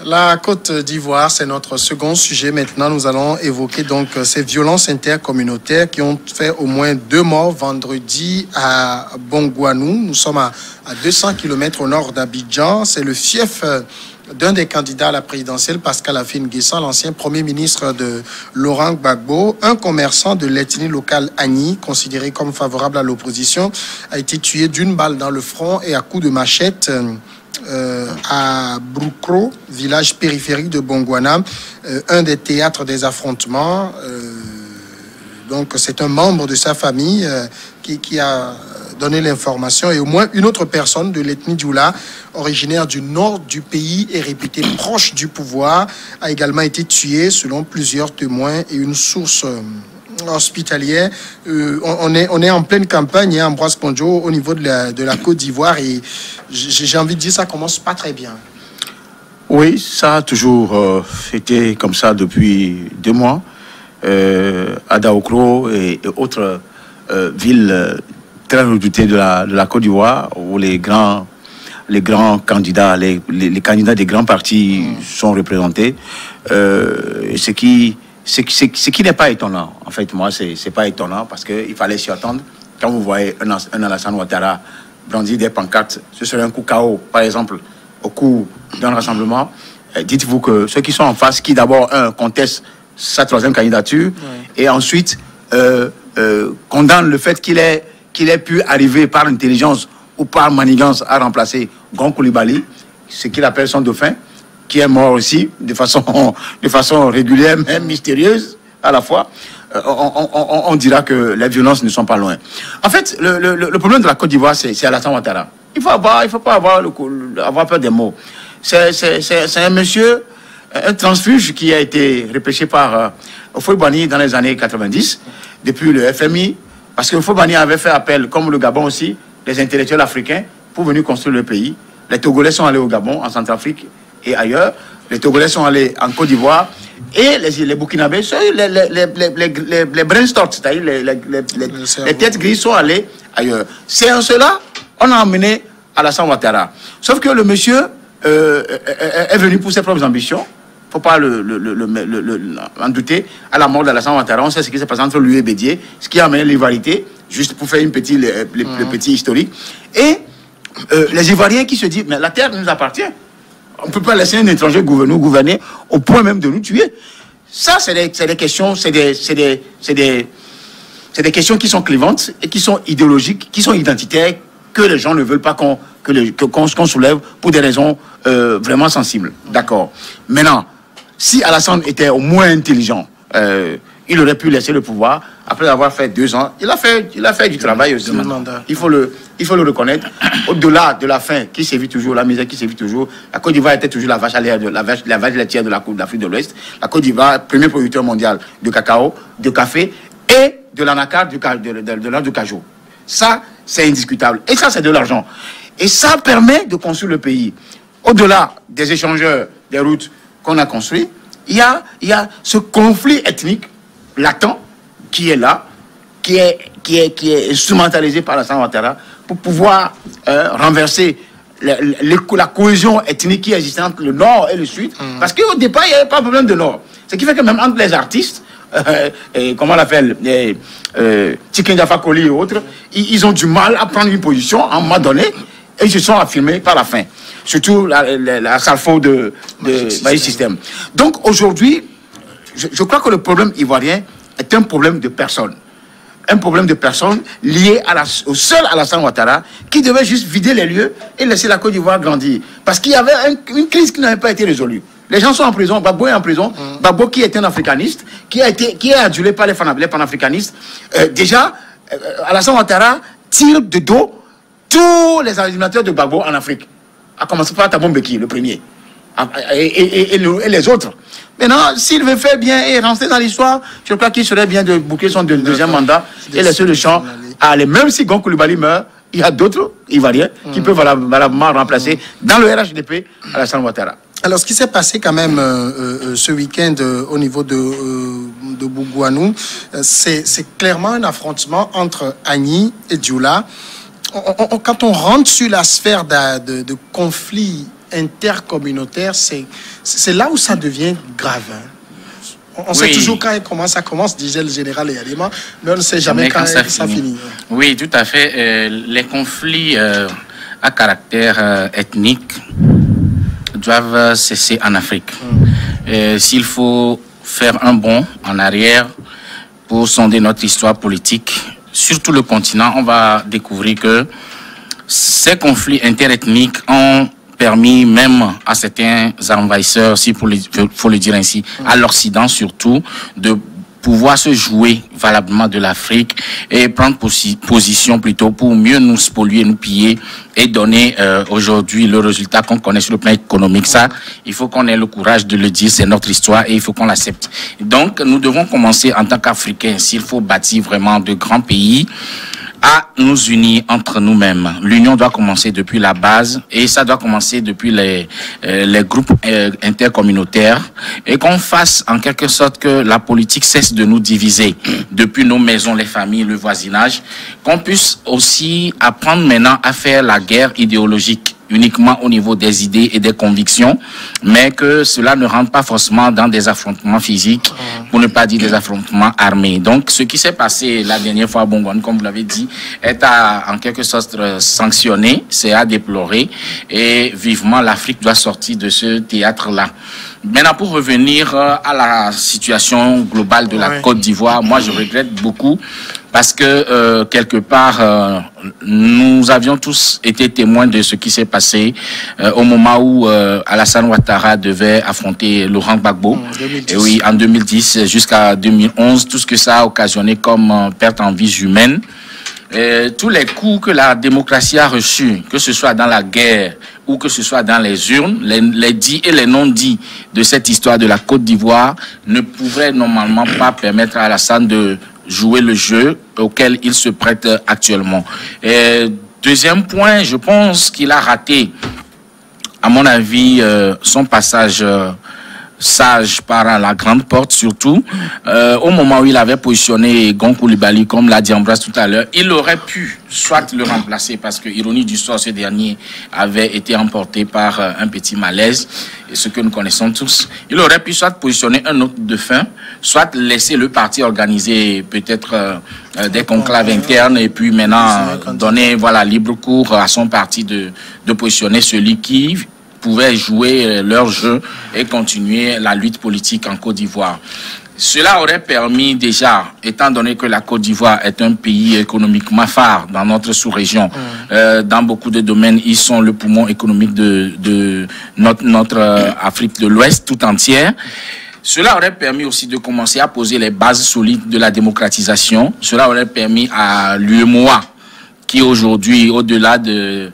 La Côte d'Ivoire, c'est notre second sujet. Maintenant, nous allons évoquer donc ces violences intercommunautaires qui ont fait au moins 2 morts vendredi à Bongouanou. Nous sommes à 200 km au nord d'Abidjan. C'est le fief d'un des candidats à la présidentielle, Pascal Affi-N'Guessan, l'ancien premier ministre de Laurent Gbagbo. Un commerçant de l'ethnie locale Agni, considéré comme favorable à l'opposition, a été tué d'une balle dans le front et à coups de machette à Broukro, village périphérique de Bongouana, un des théâtres des affrontements. Donc c'est un membre de sa famille qui a donné l'information, et au moins une autre personne de l'ethnie Dioula, originaire du nord du pays et réputée proche du pouvoir, a également été tuée selon plusieurs témoins et une source hospitalière. On est en pleine campagne, Ambroise Ponjo, au niveau de la Côte d'Ivoire, et j'ai envie de dire ça commence pas très bien. Oui, ça a toujours été comme ça depuis 2 mois. À Daokro et autres villes très redoutées de la Côte d'Ivoire, où les grands candidats, les candidats des grands partis sont représentés. Ce qui n'est pas étonnant. En fait, moi, c'est pas étonnant parce qu'il fallait s'y attendre. Quand vous voyez un Alassane Ouattara brandir des pancartes, ce serait un coup KO, par exemple, au cours d'un rassemblement. Dites-vous que ceux qui sont en face, qui d'abord, contestent sa 3e candidature, et ensuite condamnent le fait qu'il ait pu arriver par intelligence ou par manigance à remplacer Gon Coulibaly, ce qu'il appelle son dauphin, qui est mort aussi de façon régulière, même mystérieuse à la fois. On dira que les violences ne sont pas loin. En fait, le problème de la Côte d'Ivoire, c'est Alassane Ouattara. Il faut pas avoir peur des mots. C'est un monsieur, un transfuge qui a été repêché par Houphouët-Boigny dans les années 90, depuis le FMI, parce que Houphouët-Boigny avait fait appel, comme le Gabon aussi, des intellectuels africains pour venir construire le pays. Les Togolais sont allés au Gabon, en Centrafrique et ailleurs. Les Togolais sont allés en Côte d'Ivoire. Et les Burkinabés, les brainstorms, c'est-à-dire les têtes grises, sont allés ailleurs. C'est en cela on a emmené Alassane Ouattara. Sauf que le monsieur est venu pour ses propres ambitions. Il ne faut pas en douter. À la mort d'Alassane Ouattara, on sait ce qui s'est passé entre lui et Bédié, ce qui a amené l'ivoirité, juste pour faire le petit historique. Et les Ivoiriens qui se disent, mais la terre nous appartient. On ne peut pas laisser un étranger nous gouverner au point même de nous tuer. Ça, c'est des questions, c'est des questions qui sont clivantes et qui sont idéologiques, qui sont identitaires, que les gens ne veulent pas qu'on soulève pour des raisons vraiment sensibles. D'accord. Maintenant, si Alassane était au moins intelligent, il aurait pu laisser le pouvoir après avoir fait 2 ans. Il a fait du travail aussi. Il faut le reconnaître. Au-delà de la faim qui sévit toujours, la misère qui sévit toujours, la Côte d'Ivoire était toujours la vache laitière de l'Afrique de l'Ouest. La Côte d'Ivoire, premier producteur mondial de cacao, de café et de l'anacarde, de l'art du cajou. Ça, c'est indiscutable. Et ça, c'est de l'argent. Et ça permet de construire le pays. Au-delà des échangeurs, des routes qu'on a construits, il y a ce conflit ethnique latent qui est là, qui est instrumentalisé par Alassane Ouattara pour pouvoir renverser la cohésion ethnique qui existait entre le Nord et le Sud. Parce qu'au départ, il n'y avait pas de problème de Nord. Ce qui fait que même entre les artistes, comment on l'appelle, Tiken Jaffa Koli et autres, ils ont du mal à prendre une position à un moment donné, et ils se sont affirmés par la fin. Surtout la Salfo de Maïs System. Donc aujourd'hui, je crois que le problème ivoirien est un problème de personnes. Un problème de personnes lié au seul Alassane Ouattara, qui devait juste vider les lieux et laisser la Côte d'Ivoire grandir. Parce qu'il y avait une crise qui n'avait pas été résolue. Les gens sont en prison, Gbagbo est en prison. Gbagbo qui est un africaniste, qui est adulé par les panafricanistes. Déjà, Alassane Ouattara tire de dos tous les animateurs de Gbagbo en Afrique. À commencer par Thabo Mbeki, le premier. Et les autres. Maintenant, s'il veut faire bien et rentrer dans l'histoire, je crois qu'il serait bien de boucler son deuxième mandat et laisser le champ à aller. Même si Gon Coulibaly meurt, il y a d'autres Ivoiriens qui peuvent valablement remplacer dans le RHDP Alassane Ouattara. Alors, ce qui s'est passé quand même ce week-end au niveau de Bongouanou, c'est clairement un affrontement entre Agni et Dioula. Quand on rentre sur la sphère de conflit intercommunautaire, c'est là où ça devient grave. Hein. On sait toujours quand et comment ça commence, disait le général Eyadema, mais on ne sait jamais quand ça finit. Oui, tout à fait. Les conflits à caractère ethnique doivent cesser en Afrique. S'il faut faire un bond en arrière pour sonder notre histoire politique, sur tout le continent, on va découvrir que ces conflits interethniques ont permis même à certains envahisseurs, si faut le dire ainsi, à l'Occident surtout, de pouvoir se jouer valablement de l'Afrique et prendre position plutôt pour mieux nous spolier, nous piller et donner aujourd'hui le résultat qu'on connaît sur le plan économique. Ça, il faut qu'on ait le courage de le dire, c'est notre histoire et il faut qu'on l'accepte. Donc, nous devons commencer en tant qu'Africains, s'il faut bâtir vraiment de grands pays, à nous unir entre nous-mêmes. L'union doit commencer depuis la base et ça doit commencer depuis les groupes intercommunautaires et qu'on fasse en quelque sorte que la politique cesse de nous diviser depuis nos maisons, les familles, le voisinage, qu'on puisse aussi apprendre maintenant à faire la guerre idéologique uniquement au niveau des idées et des convictions, mais que cela ne rentre pas forcément dans des affrontements physiques, pour ne pas dire des affrontements armés. Donc, ce qui s'est passé la dernière fois à Bongouanou, comme vous l'avez dit, est en quelque sorte sanctionné, c'est à déplorer, et vivement l'Afrique doit sortir de ce théâtre-là. Maintenant, pour revenir à la situation globale de la Côte d'Ivoire, moi je regrette beaucoup parce que quelque part, nous avions tous été témoins de ce qui s'est passé au moment où Alassane Ouattara devait affronter Laurent Gbagbo. Et oui, en 2010 jusqu'à 2011, tout ce que ça a occasionné comme perte en vies humaines. Tous les coups que la démocratie a reçus, que ce soit dans la guerre ou que ce soit dans les urnes, les dits et les non-dits de cette histoire de la Côte d'Ivoire ne pourraient normalement pas permettre à Alassane de jouer le jeu auquel il se prête actuellement. Deuxième point, je pense qu'il a raté, à mon avis, son passage sage par la grande porte surtout. Au moment où il avait positionné Gon Coulibaly, comme l'a dit Ambroise tout à l'heure, il aurait pu soit le remplacer parce que, ironie du sort, ce dernier avait été emporté par un petit malaise, et ce que nous connaissons tous. Il aurait pu soit positionner un autre défunt, soit laisser le parti organiser peut-être des conclaves internes et puis maintenant donner libre cours à son parti de positionner celui qui pouvaient jouer leur jeu et continuer la lutte politique en Côte d'Ivoire. Cela aurait permis déjà, étant donné que la Côte d'Ivoire est un pays économiquement phare dans notre sous-région, dans beaucoup de domaines, ils sont le poumon économique de notre Afrique de l'Ouest tout entière. Cela aurait permis aussi de commencer à poser les bases solides de la démocratisation. Cela aurait permis à l'UEMOA, qui aujourd'hui, au-delà des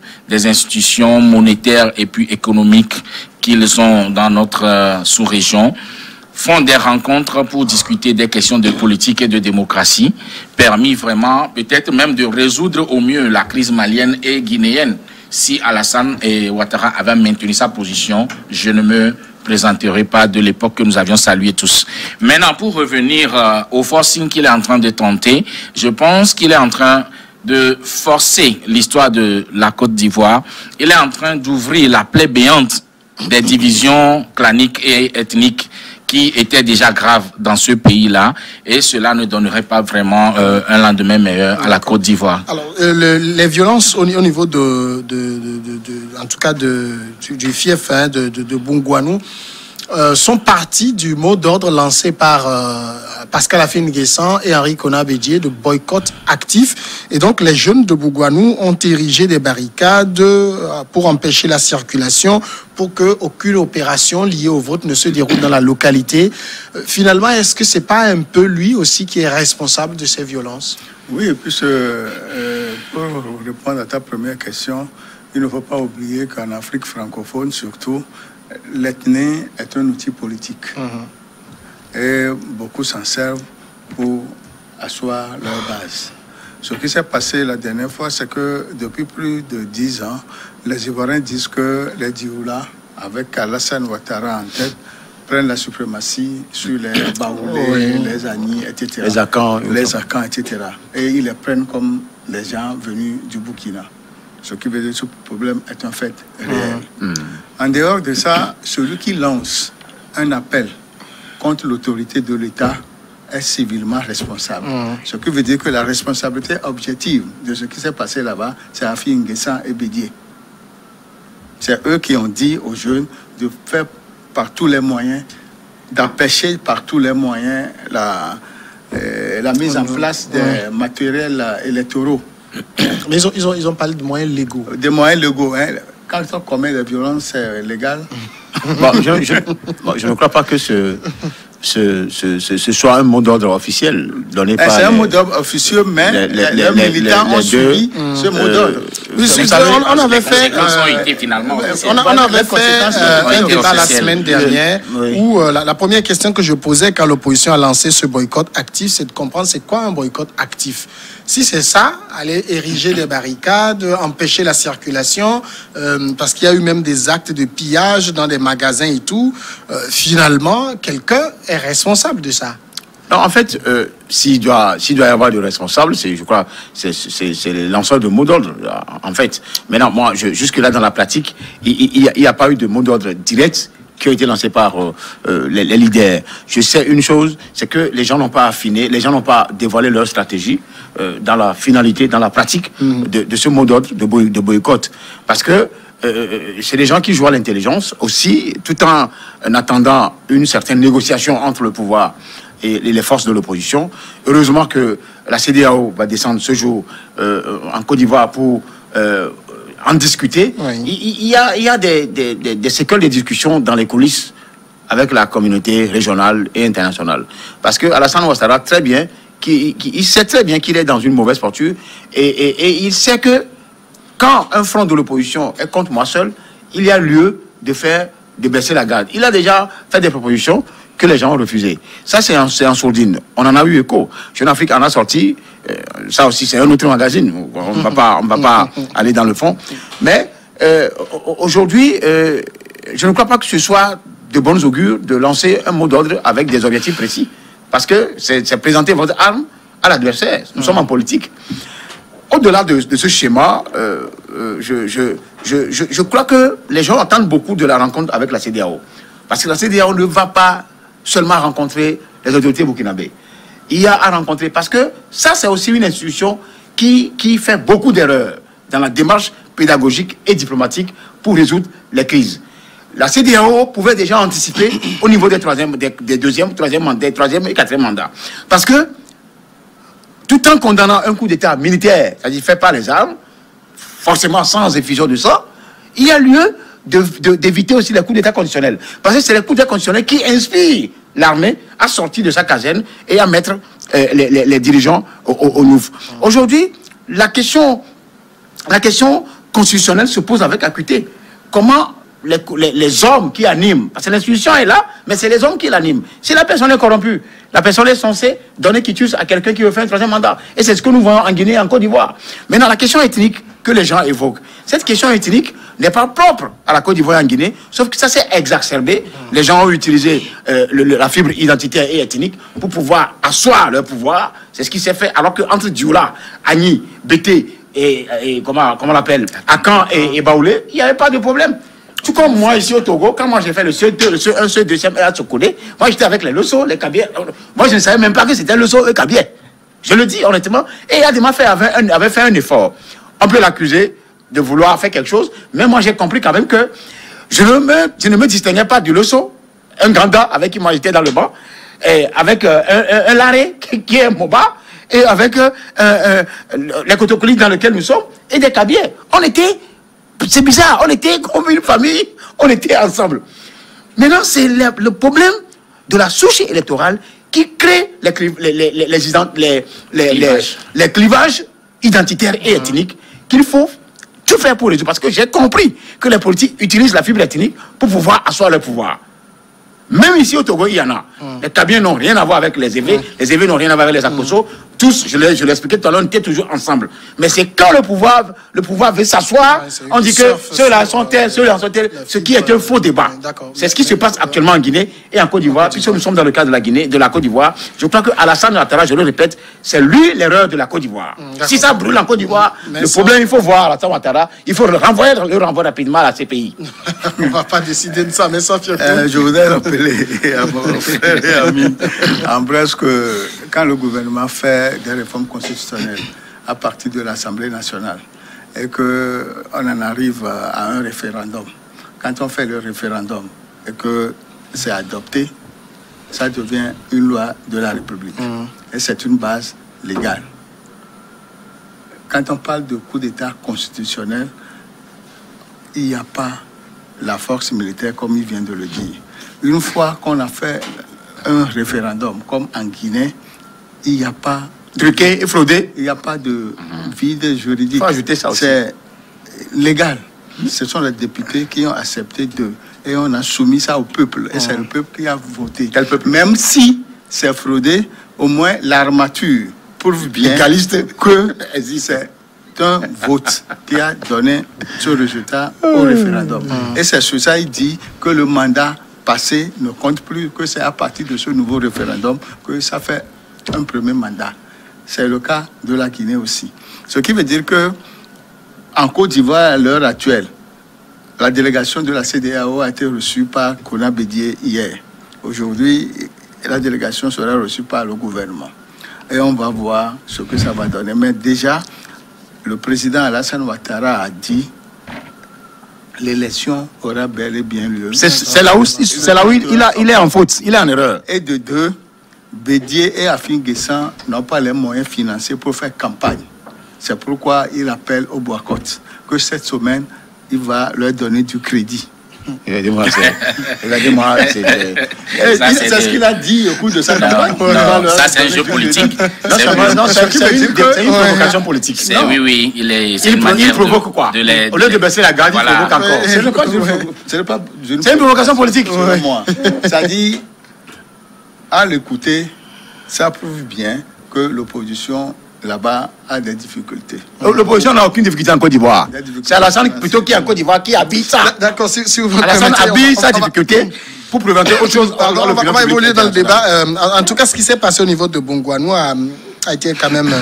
institutions monétaires et puis économiques qu'ils ont dans notre sous-région, font des rencontres pour discuter des questions de politique et de démocratie, permis vraiment peut-être même de résoudre au mieux la crise malienne et guinéenne. Si Alassane Ouattara avaient maintenu sa position, je ne me présenterai pas de l'époque que nous avions salué tous. Maintenant, pour revenir au forcing qu'il est en train de tenter, je pense qu'il est en train de forcer l'histoire de la Côte d'Ivoire. Il est en train d'ouvrir la plaie béante des divisions claniques et ethniques qui étaient déjà graves dans ce pays-là, et cela ne donnerait pas vraiment un lendemain meilleur à la Côte d'Ivoire. Alors, les violences au niveau en tout cas du fief de Bongouanou sont parties du mot d'ordre lancé par Pascal Affi-N'Guessan et Henri Konan-Bédié de boycott actif. Et donc, les jeunes de Bongouanou ont érigé des barricades pour empêcher la circulation, pour qu'aucune opération liée au vote ne se déroule dans la localité. Finalement, est-ce que c'est pas un peu lui aussi qui est responsable de ces violences? Oui, et puis pour répondre à ta première question, il ne faut pas oublier qu'en Afrique francophone, surtout, l'ethnie est un outil politique. Et beaucoup s'en servent pour asseoir leur base. Ce qui s'est passé la dernière fois, c'est que depuis plus de 10 ans, les Ivoiriens disent que les Dioula, avec Alassane Ouattara en tête, prennent la suprématie sur les Baoulés, les Agnis, etc. Les Akans, etc. Et ils les prennent comme les gens venus du Burkina. Ce qui veut dire que ce problème est un fait réel. En dehors de ça, celui qui lance un appel contre l'autorité de l'État est civilement responsable. Ce qui veut dire que la responsabilité objective de ce qui s'est passé là-bas, c'est Afi N'Guessan et Bédié. C'est eux qui ont dit aux jeunes de faire par tous les moyens, d'empêcher par tous les moyens la mise en place des matériels électoraux. Mais ils ont parlé de moyens légaux. Des moyens légaux. Hein. Quand on commet des violences légales... Bon, je ne crois pas que ce soit un mot d'ordre officiel donné par... C'est un mot d'ordre officieux, mais les militants ont suivi ce mot d'ordre. On avait fait un débat la semaine dernière où la première question que je posais quand l'opposition a lancé ce boycott actif, c'est de comprendre c'est quoi un boycott actif. Si c'est ça, aller ériger des barricades, empêcher la circulation, parce qu'il y a eu même des actes de pillage dans des magasins et tout, finalement, quelqu'un est responsable de ça. Non, en fait, s'il doit y avoir de responsables, je crois, c'est les lanceurs de mots d'ordre, en fait. Maintenant, moi, jusque-là, dans la pratique, il n'y a pas eu de mot d'ordre direct qui a été lancé par les leaders. Je sais une chose, c'est que les gens n'ont pas affiné, les gens n'ont pas dévoilé leur stratégie dans la finalité, dans la pratique de ce mot d'ordre de boycott. Parce que c'est des gens qui jouent à l'intelligence aussi, tout en attendant une certaine négociation entre le pouvoir et les forces de l'opposition. Heureusement que la CEDEAO va descendre ce jour en Côte d'Ivoire pour en discuter. Oui. Il y a des séquelles de discussions dans les coulisses avec la communauté régionale et internationale. Parce que Alassane Ouattara, très bien, il sait très bien qu'il est dans une mauvaise posture et il sait que quand un front de l'opposition est contre moi seul, il y a lieu de baisser la garde. Il a déjà fait des propositions que les gens ont refusées. Ça, c'est en sourdine. On en a eu écho. Jeune Afrique en a sorti. Ça aussi, c'est un autre magazine. On ne va pas aller dans le fond. Mais aujourd'hui, je ne crois pas que ce soit de bonnes augures de lancer un mot d'ordre avec des objectifs précis. Parce que c'est présenter votre arme à l'adversaire. Nous sommes en politique. Au-delà de ce schéma, je crois que les gens attendent beaucoup de la rencontre avec la CEDEAO. Parce que la CEDEAO ne va pas seulement rencontrer les autorités burkinabées. Il y a à rencontrer, parce que ça, c'est aussi une institution qui fait beaucoup d'erreurs dans la démarche pédagogique et diplomatique pour résoudre les crises. La CEDEAO pouvait déjà anticiper au niveau des deuxième, troisième et quatrième mandats. Parce que, tout en condamnant un coup d'État militaire, c'est-à-dire fait par les armes, forcément sans effusion de sang, il y a lieu d'éviter aussi les coups d'État conditionnels. Parce que c'est les coups d'État conditionnels qui inspirent l'armée à sortir de sa caserne et à mettre les dirigeants au nouf. Aujourd'hui, la question constitutionnelle se pose avec acuité. Comment les hommes qui animent, parce que l'institution est là, mais c'est les hommes qui l'animent. Si la personne est corrompue, la personne est censée donner quitus à quelqu'un qui veut faire un troisième mandat. Et c'est ce que nous voyons en Guinée et en Côte d'Ivoire. Maintenant, la question ethnique que les gens évoquent, cette question ethnique n'est pas propre à la Côte d'Ivoire et en Guinée, sauf que ça s'est exacerbé. Les gens ont utilisé la fibre identitaire et ethnique pour pouvoir asseoir leur pouvoir. C'est ce qui s'est fait, alors qu'entre Dioula, Agni, Bété et comment on l'appelle, Akan et Baoulé, il n'y avait pas de problème. Tout comme moi ici au Togo, quand moi j'ai fait le CE2, le CE1, CE2 et à Tsokodé, moi j'étais avec les Losso, les Kabier. Moi je ne savais même pas que c'était Losso et Kabier. Je le dis honnêtement. Et Adema avait fait un effort. On peut l'accuser de vouloir faire quelque chose, mais moi j'ai compris quand même que je ne me distinguais pas du Losso, un Ganda avec qui moi j'étais dans le banc, et avec un Laré qui est Moba, et avec les Kotokoli dans lesquels nous sommes, et des Kabier. C'est bizarre, on était comme une famille, on était ensemble. Maintenant, c'est le problème de la souche électorale qui crée les clivages identitaires et ethniques qu'il faut tout faire pour résoudre. Parce que j'ai compris que les politiques utilisent la fibre ethnique pour pouvoir asseoir leur pouvoir. Même ici au Togo, il y en a. Les Kabiens n'ont rien à voir avec les Évé, les Évé n'ont rien à voir avec les Akoso. tous, je l'ai expliqué tout à l'heure, on était toujours ensemble. Mais c'est quand le pouvoir veut s'asseoir, on dit que ceux-là sont tels, ceux-là sont tels, ce qui est un faux débat. C'est ce qui se passe actuellement en Guinée et en Côte d'Ivoire, puisque nous sommes dans le cas de la Guinée, de la Côte d'Ivoire. Je crois que Alassane Ouattara, je le répète, c'est lui l'erreur de la Côte d'Ivoire. Si ça brûle en Côte d'Ivoire, le problème, il faut voir Alassane Ouattara, il faut le renvoyer rapidement à la CPI. On ne va pas décider de ça, mais ça, je voudrais rappeler à mon frère et ami, en bref, que quand le gouvernement fait des réformes constitutionnelles à partir de l'Assemblée nationale et qu'on en arrive à un référendum, quand on fait le référendum et que c'est adopté, ça devient une loi de la République. Et c'est une base légale. Quand on parle de coup d'État constitutionnel, il n'y a pas la force militaire comme il vient de le dire. Une fois qu'on a fait un référendum, comme en Guinée, il n'y a pas... Truqué et fraudé. Il n'y a pas de vide juridique. Il faut ajouter ça aussi. C'est légal. Ce sont les députés qui ont accepté et on a soumis ça au peuple. Et c'est le peuple qui a voté. Quel peuple? Même si c'est fraudé, au moins l'armature prouve bien que c'est un vote qui a donné ce résultat au référendum. Et c'est sur ça qu'il dit que le mandat passé ne compte plus, que c'est à partir de ce nouveau référendum que ça fait un premier mandat. C'est le cas de la Guinée aussi. Ce qui veut dire que en Côte d'Ivoire, à l'heure actuelle, la délégation de la CEDEAO a été reçue par Kona Bédié hier. Aujourd'hui, la délégation sera reçue par le gouvernement. Et on va voir ce que ça va donner. Mais déjà, le président Alassane Ouattara a dit l'élection aura bel et bien lieu. C'est là où il est en faute, il est en erreur. Et de deux, Bédié et Afin Guessan n'ont pas les moyens financiers pour faire campagne. C'est pourquoi il appelle au boycott, que cette semaine, il va leur donner du crédit. Regardez-moi, c'est ce qu'il a dit au cours de sa campagne. Ça, c'est un jeu politique. Non, c'est une provocation politique. Oui, il provoque quoi? Au lieu de baisser la garde, il provoque encore. C'est une provocation politique. Ça dit, à l'écouter, ça prouve bien que l'opposition là-bas a des difficultés. L'opposition n'a aucune difficulté en Côte d'Ivoire. C'est Alassane plutôt qui est en Côte d'Ivoire qui habite ça. D'accord, si vous Alassane habille sa difficulté pour présenter autre chose. On va évoluer dans le débat. En tout cas, ce qui s'est passé au niveau de Bongouanou a été quand même...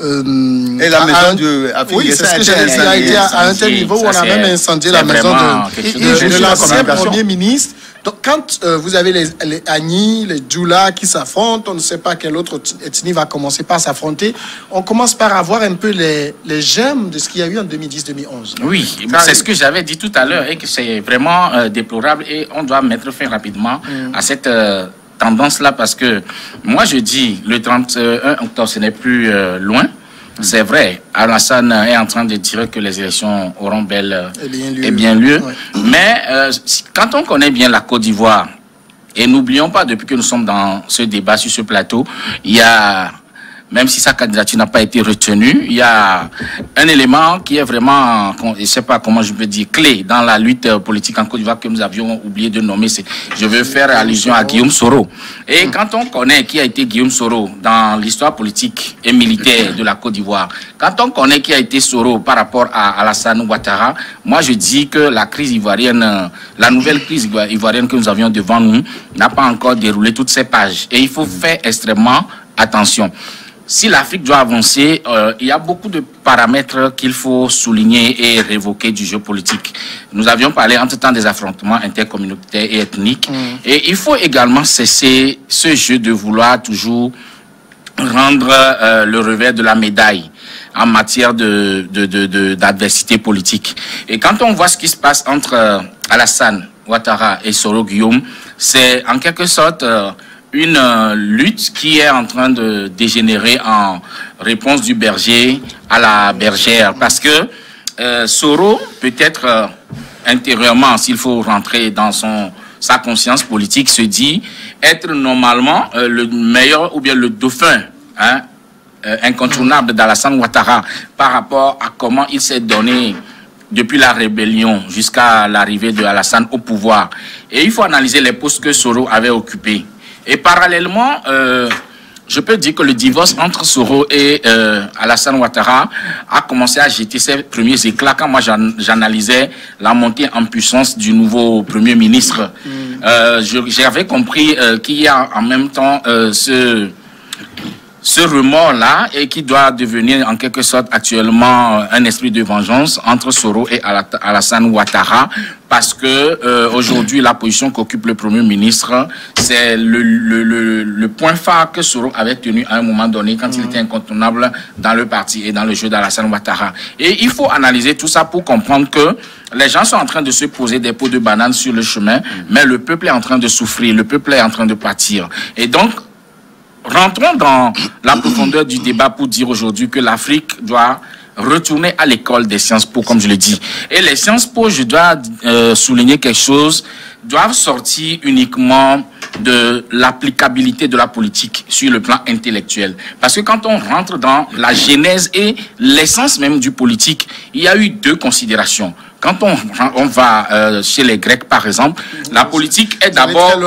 et la maison de... Oui, c'est ce que j'allais dire. A été à un tel niveau où on a même incendié la maison de l'ancien Premier ministre. Donc, quand vous avez les Agni, les Djoula qui s'affrontent, on ne sait pas quelle autre ethnie va commencer par s'affronter. On commence par avoir un peu les germes de ce qu'il y a eu en 2010-2011. Oui, c'est ce que j'avais dit tout à l'heure et que c'est vraiment déplorable et on doit mettre fin rapidement à cette tendance-là parce que moi je dis le 31 octobre ce n'est plus loin. C'est vrai, Alassane est en train de dire que les élections auront bel et bien lieu. Ouais. Mais quand on connaît bien la Côte d'Ivoire, et n'oublions pas, depuis que nous sommes dans ce débat sur ce plateau, il y a, même si sa candidature n'a pas été retenue, il y a un élément qui est vraiment, je ne sais pas comment je peux dire, clé dans la lutte politique en Côte d'Ivoire que nous avions oublié de nommer. Je veux faire allusion à Guillaume Soro. Et quand on connaît qui a été Guillaume Soro dans l'histoire politique et militaire de la Côte d'Ivoire, quand on connaît qui a été Soro par rapport à Alassane Ouattara, moi je dis que la crise ivoirienne, la nouvelle crise ivoirienne que nous avions devant nous n'a pas encore déroulé toutes ses pages. Et il faut faire extrêmement attention. Si l'Afrique doit avancer, il y a beaucoup de paramètres qu'il faut souligner et révoquer du jeu politique. Nous avions parlé entre-temps des affrontements intercommunautaires et ethniques. Et il faut également cesser ce jeu de vouloir toujours rendre le revers de la médaille en matière d'adversité politique. Et quand on voit ce qui se passe entre Alassane Ouattara et Soro Guillaume, c'est en quelque sorte... une lutte qui est en train de dégénérer en réponse du berger à la bergère. Parce que Soro, peut-être intérieurement, s'il faut rentrer dans sa conscience politique, se dit être normalement le meilleur ou bien le dauphin incontournable d'Alassane Ouattara par rapport à comment il s'est donné depuis la rébellion jusqu'à l'arrivée de Alassane au pouvoir. Et il faut analyser les postes que Soro avait occupés. Et parallèlement, je peux dire que le divorce entre Soro et Alassane Ouattara a commencé à jeter ses premiers éclats quand moi j'analysais la montée en puissance du nouveau Premier ministre. J'avais compris qu'il y a en même temps ce remords-là et qui doit devenir en quelque sorte actuellement un esprit de vengeance entre Soro et Alassane Ouattara, parce que aujourd'hui la position qu'occupe le Premier ministre, c'est le point phare que Soro avait tenu à un moment donné quand il était incontournable dans le parti et dans le jeu d'Alassane Ouattara. Et il faut analyser tout ça pour comprendre que les gens sont en train de se poser des pots de banane sur le chemin, mais le peuple est en train de souffrir, le peuple est en train de pâtir. Et donc, rentrons dans la profondeur du débat pour dire aujourd'hui que l'Afrique doit retourner à l'école des Sciences Po, comme je le dis. Et les Sciences Po, je dois souligner quelque chose, doivent sortir uniquement de l'applicabilité de la politique sur le plan intellectuel. Parce que quand on rentre dans la genèse et l'essence même du politique, il y a eu deux considérations. Quand on va chez les Grecs, par exemple, la politique est d'abord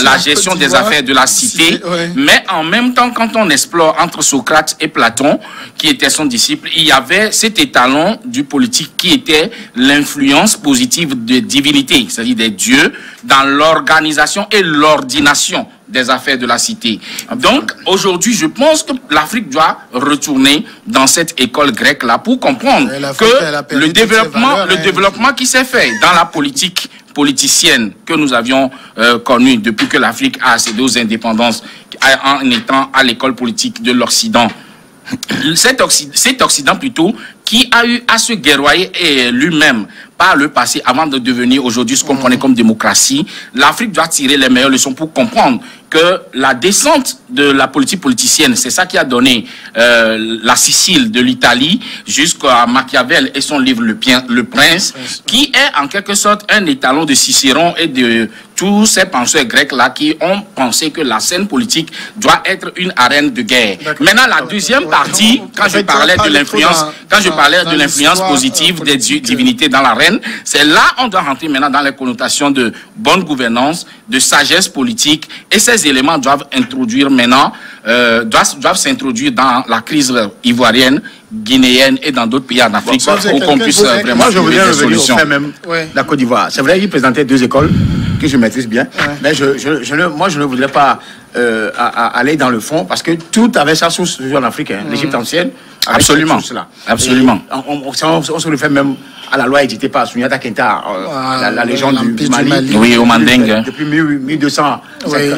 la gestion des affaires de la cité, mais en même temps, quand on explore entre Socrate et Platon, qui était son disciple, il y avait cet étalon du politique qui était l'influence positive de divinité, c'est-à-dire des dieux, dans l'organisation et l'ordination des affaires de la cité. Donc, aujourd'hui, je pense que l'Afrique doit retourner dans cette école grecque-là pour comprendre que le développement qui s'est fait dans la politique politicienne que nous avions connue depuis que l'Afrique a accédé aux indépendances en étant à l'école politique de l'Occident. Cet Occident plutôt qui a eu à se guerroyer lui-même par le passé avant de devenir aujourd'hui ce qu'on connaît comme démocratie, l'Afrique doit tirer les meilleures leçons pour comprendre que la descente de la politique politicienne, c'est ça qui a donné la Sicile de l'Italie jusqu'à Machiavel et son livre Le Prince, qui est en quelque sorte un étalon de Cicéron et de tous ces penseurs grecs-là qui ont pensé que la scène politique doit être une arène de guerre. Maintenant, la deuxième partie, quand je parlais de l'influence positive des divinités dans l'arène, c'est là on doit rentrer maintenant dans les connotations de bonne gouvernance, de sagesse politique, et ces éléments doivent introduire maintenant, doivent s'introduire dans la crise ivoirienne, guinéenne et dans d'autres pays en Afrique pour qu'on puisse vraiment moi, je voudrais trouver des revenir solutions. au fait même la Côte d'Ivoire. C'est vrai qu'il présentait deux écoles que je maîtrise bien, mais moi je ne voudrais pas aller dans le fond parce que tout avait sa source en Afrique, l'Égypte ancienne. Absolument. Absolument. On se réfère même à la loi éditée par Souniata Kenta, la légende du Mali. Oui, au Mandingue. Depuis 1200,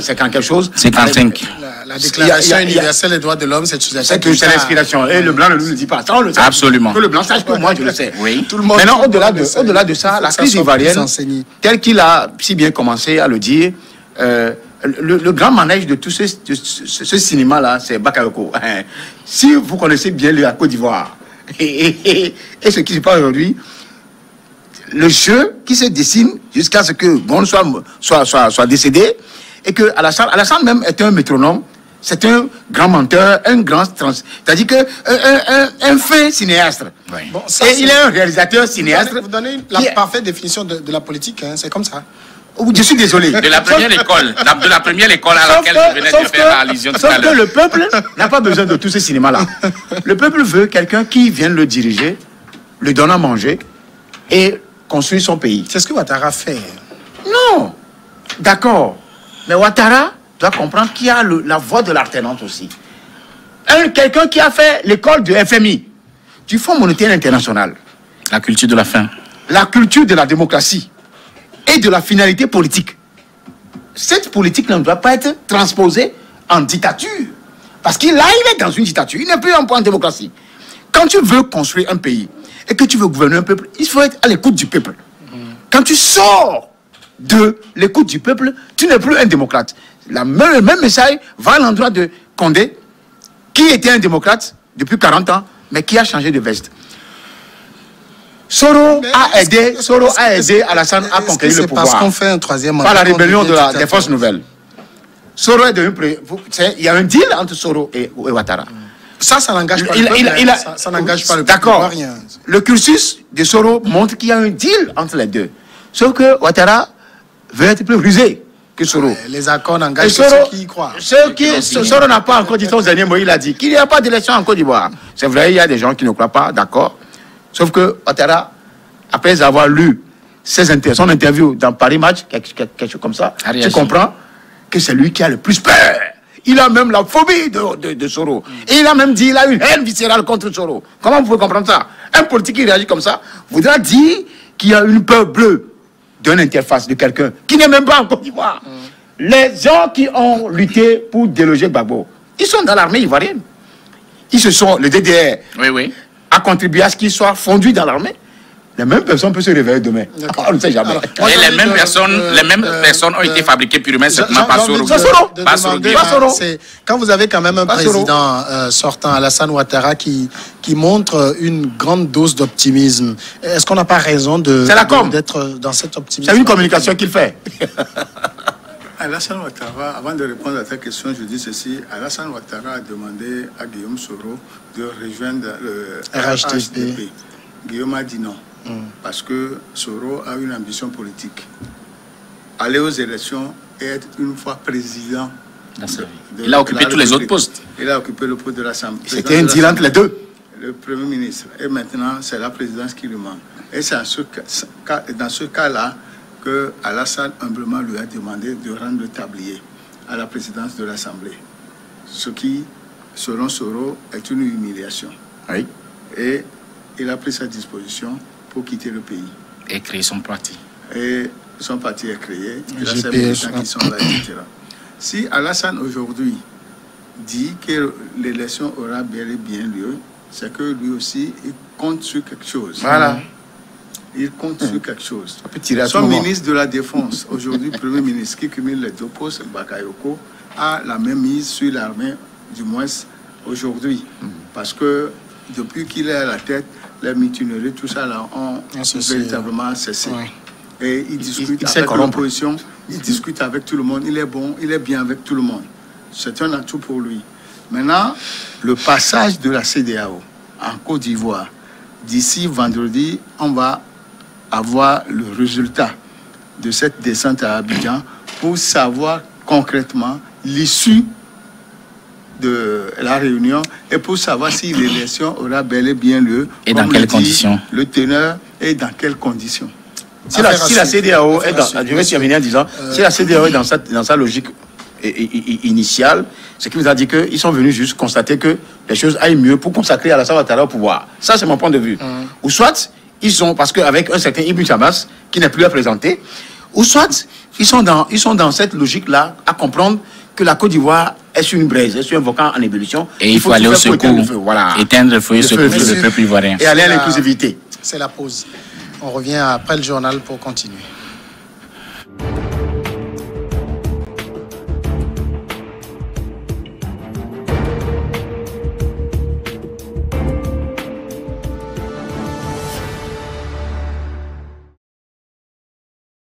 c'est quand quelque chose. 55. La déclaration universelle des droits de l'homme, c'est l'inspiration. Et le blanc ne nous le dit pas. Ça, on le sait. Absolument. Que le blanc sache que moi, je le sais. Oui. Tout le monde. Maintenant, au-delà de ça, la crise ivoirienne, telle qu'il a si bien commencé à le dire, le grand manège de tout ce cinéma-là, c'est Bakayoko. Si vous connaissez bien la Côte d'Ivoire et ce qui se passe aujourd'hui, le jeu qui se dessine jusqu'à ce que Gon soit décédé et que Alassane même est un métronome, c'est un grand menteur, c'est-à-dire que un fin cinéaste. Oui. Bon, ça, et il est un réalisateur cinéaste. Vous donnez la parfaite définition de la politique, hein, c'est comme ça. Je suis désolé. De la première école, à laquelle je venais de faire allusion tout à l'heure. Sauf que le peuple n'a pas besoin de tout ce cinéma-là. Le peuple veut quelqu'un qui vienne le diriger, lui donne à manger et construire son pays. C'est ce que Ouattara fait. Non, d'accord. Mais Ouattara doit comprendre qu'il y a la voie de l'alternance aussi. Quelqu'un qui a fait l'école du FMI, du Fonds monétaire international. La culture de la faim. La culture de la démocratie et de la finalité politique. Cette politique ne doit pas être transposée en dictature. Parce qu'il est dans une dictature, il n'est plus en démocratie. Quand tu veux construire un pays et que tu veux gouverner un peuple, il faut être à l'écoute du peuple. Quand tu sors de l'écoute du peuple, tu n'es plus un démocrate. Le même message va à l'endroit de Condé, qui était un démocrate depuis 40 ans, mais qui a changé de veste. Soro a aidé Alassane à conquérir le pouvoir. Parce qu'on fait un troisième mandat. Par la rébellion des forces nouvelles. Soro est devenu... Il y a un deal entre Soro et Ouattara. Ça n'engage pas le peuple. Ça n'engage pas le peuple. D'accord. Le cursus de Soro montre qu'il y a un deal entre les deux. Sauf que Ouattara veut être plus rusé. que Soro. Les accords n'engagent que Soro, ceux qui y croient. Soro n'a pas encore dit, son dernier mot, il a dit qu'il n'y a pas d'élection en Côte d'Ivoire. C'est vrai, il y a des gens qui ne croient pas, d'accord. Sauf que Ouattara, après avoir lu son interview dans Paris Match, quelque chose comme ça, tu comprends que c'est lui qui a le plus peur. Il a même la phobie de Soro. Et il a même dit, il a une haine viscérale contre Soro. Comment vous pouvez comprendre ça? Un politique qui réagit comme ça voudra dire qu'il y a une peur bleue d'une interface de quelqu'un qui n'est même pas en Côte d'Ivoire. Les gens qui ont lutté pour déloger Gbagbo, ils sont dans l'armée ivoirienne. Le DDR a contribué à ce qu'ils soient fondus dans l'armée. Les mêmes personnes peuvent se réveiller demain. On ne sait jamais. Alors, les mêmes personnes ont été fabriquées purement simplement par Soro. Quand vous avez quand même un président sortant, Alassane Ouattara, qui montre une grande dose d'optimisme, est-ce qu'on n'a pas raison d'être dans cet optimisme? C'est une communication qu'il fait. Alassane Ouattara, avant de répondre à ta question, je dis ceci. Alassane Ouattara a demandé à Guillaume Soro de rejoindre le RHDP. Guillaume a dit non. Parce que Soro a une ambition politique. Aller aux élections et être une fois président. Il a occupé tous les autres postes. Il a occupé le poste de l'Assemblée. C'était un deal entre les deux. Le Premier ministre. Et maintenant, c'est la présidence qui lui manque. Et c'est dans ce cas-là que Alassane humblement lui a demandé de rendre le tablier à la présidence de l'Assemblée. Ce qui, selon Soro, est une humiliation. Oui. Et il a pris sa disposition pour quitter le pays. Et créer son parti. Et son parti est créé. Il a ses militants qui sont là, etc. Si Alassane aujourd'hui dit que l'élection aura bel et bien lieu, c'est que lui aussi, il compte sur quelque chose. Voilà. Il compte sur quelque chose. Son ministre de la Défense, aujourd'hui Premier ministre, qui cumule les deux postes, Bakayoko, a la même mise sur l'armée, du moins aujourd'hui. Parce que depuis qu'il est à la tête, les mutineries, tout ça là, ont véritablement cessé. Ouais. Et il discute avec l'opposition, il discute avec tout le monde, il est bon, il est bien avec tout le monde. C'est un atout pour lui. Maintenant, le passage de la CEDEAO en Côte d'Ivoire, d'ici vendredi, on va avoir le résultat de cette descente à Abidjan pour savoir concrètement l'issue de la réunion et pour savoir si l'élection aura bel et bien lieu. Et dans quelles conditions? Le teneur et dans quelles conditions. Si la CEDEAO est dans, je vais terminer en disant, si la CEDEAO est dans sa logique initiale, ce qui vous a dit qu'ils sont venus juste constater que les choses aillent mieux pour consacrer Alassane Ouattara au pouvoir. Ça, c'est mon point de vue. Ou soit, ils sont, parce qu'avec un certain Ibn Chabas, qui n'est plus à présenter, ou soit, ils sont dans cette logique-là à comprendre que la Côte d'Ivoire est sur une braise, est sur un volcan en ébullition. Et il faut aller au secours, éteindre le feu et secourir le peuple ivoirien. Et aller à l'inclusivité. C'est la pause. On revient après le journal pour continuer.